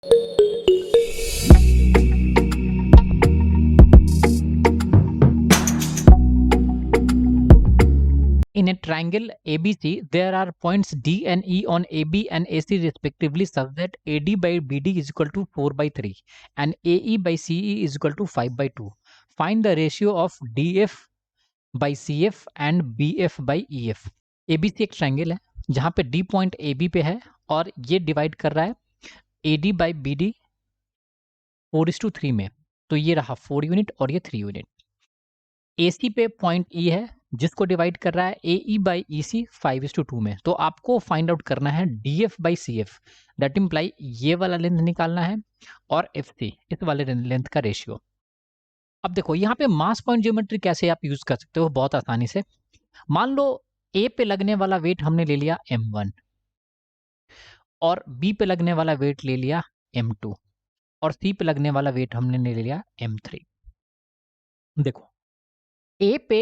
In a triangle ABC, there are points D and E on AB and AC respectively such that AD by BD is equal to 4 by 3 and AE by CE is equal to 5 by 2. Find the ratio of DF by CF and BF by EF. ABC एक triangle है जहां पे D point AB पे है और ये divide कर रहा है AD by BD 4:3 में, तो ये रहा 4 यूनिट और ये 3 यूनिट। AC पे पॉइंट E है जिसको डिवाइड कर रहा है AE बाई EC 5:2 में। तो आपको फाइंड आउट करना है DF by CF, that imply ये वाला लेंथ निकालना है और FC इस वाले लेंथ का रेशियो। अब देखो यहाँ पे मास पॉइंट ज्योमेट्री कैसे आप यूज कर सकते हो बहुत आसानी से। मान लो A पे लगने वाला वेट हमने ले लिया M1 और B पे लगने वाला वेट ले लिया M2 और C पे लगने वाला वेट हमने ले लिया M3। देखो A पे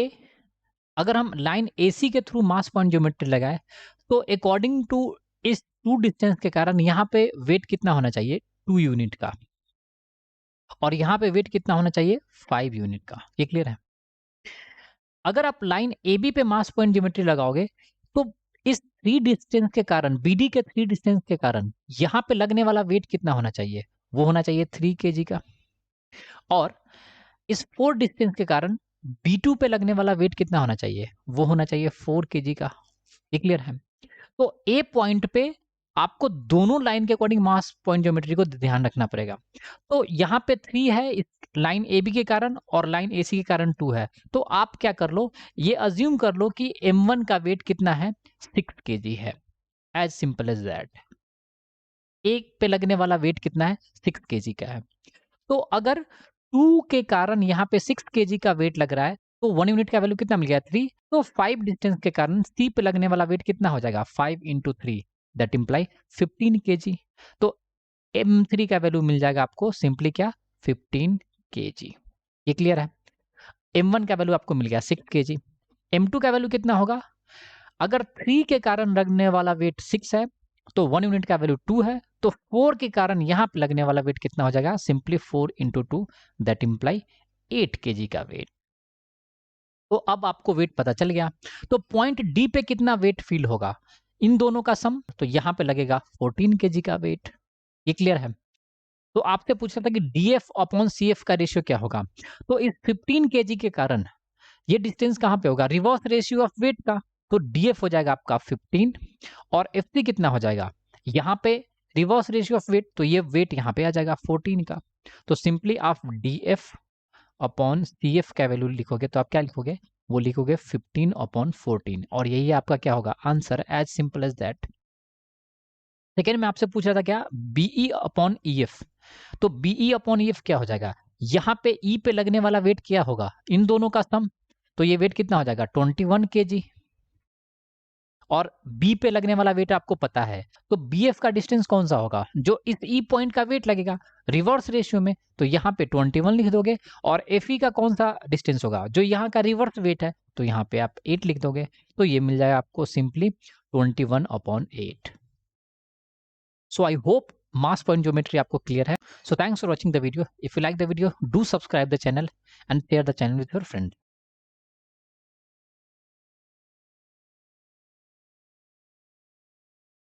अगर हम लाइन AC के थ्रू मास पॉइंट ज्योमेट्री लगाए तो अकॉर्डिंग टू इस टू डिस्टेंस के कारण यहाँ पे वेट कितना होना चाहिए 2 यूनिट का और यहाँ पे वेट कितना होना चाहिए 5 यूनिट का। ये क्लियर है। अगर आप लाइन AB पे मास पॉइंट ज्योमेट्री लगाओगे तो इस 3 डिस्टेंस के कारण BD के 3 डिस्टेंस के कारण यहाँ पे लगने वाला वेट कितना होना चाहिए, वो होना चाहिए 3 kg का। और इस 4 डिस्टेंस के कारण B2 पे लगने वाला वेट कितना होना चाहिए, वो होना चाहिए 4 kg का। ये क्लियर है। तो A पॉइंट पे आपको दोनों लाइन के अकॉर्डिंग मास पॉइंट ज्योमेट्री को ध्यान रखना पड़ेगा। तो यहाँ पे 3 है इस लाइन AB के कारण और लाइन AC के कारण 2 है। तो आप क्या कर लो, ये अज्यूम कर लो कि M1 का वेट कितना है 6 kg है। As simple as that. एक पे लगने वाला वेट कितना है 6 kg का है। तो अगर 2 के कारण यहाँ पे 6 kg का वेट लग रहा है तो 1 यूनिट का वैल्यू कितना मिल गया 3। तो 5 डिस्टेंस के कारण C पे लगने वाला वेट कितना हो जाएगा 5 इंटू 3 दैट इम्प्लाई 15 kg। तो M3 का वैल्यू मिल जाएगा आपको सिंपली क्या 15 kg। ये क्लियर है। M1 का वैल्यू आपको मिल गया 6 kg। M2 का वैल्यू कितना होगा, अगर 3 के कारण लगने वाला वेट 6 है तो 1 यूनिट का वैल्यू 2 है, तो 4 के कारण यहाँ पे लगने वाला वेट कितना हो जाएगा simply 4 into 2 that imply 8 kg का वेट। तो अब आपको वेट पता चल गया। तो पॉइंट डी पे कितना वेट फील होगा इन दोनों का सम, तो यहाँ पे लगेगा 14 kg का वेट। ये क्लियर है। तो आपसे पूछ रहा था कि DF अपॉन CF का रेशियो क्या होगा। तो इस 15 kg के कारण ये डिस्टेंस कहाँ पे होगा, रिवर्स रेशियो ऑफ वेट का। तो DF हो जाएगा आपका 15 और FC कितना हो जाएगा, यहाँ पे रिवर्स रेशियो ऑफ वेट, तो ये वेट यहाँ पे आ जाएगा 14 का। तो सिंपली आप DF अपॉन CF का वैल्यू लिखोगे तो आप क्या लिखोगे, वो लिखोगे 15 अपॉन 14 और यही आपका क्या होगा answer, as simple as that. Second में आपसे पूछ रहा था क्या BE अपॉन EF। तो BE अपॉन EF क्या हो जाएगा, यहाँ पे E पे लगने वाला वेट क्या होगा इन दोनों का सम, तो ये वेट कितना हो जाएगा 21 kg और B पे लगने वाला वेट आपको पता है। तो BF का डिस्टेंस कौन सा होगा, जो इस E पॉइंट का वेट लगेगा रिवर्स रेशियो में, तो यहाँ पे 21 लिख दोगे। और FE का कौन सा डिस्टेंस होगा, जो यहाँ का रिवर्स वेट है, तो यहाँ पे आप 8 लिख दोगे। तो ये मिल जाएगा आपको simply 21 upon 8। So I hope mass point geometry आपको क्लियर है। So thanks for watching the video. If you like the video do subscribe the channel and share the channel with your friend.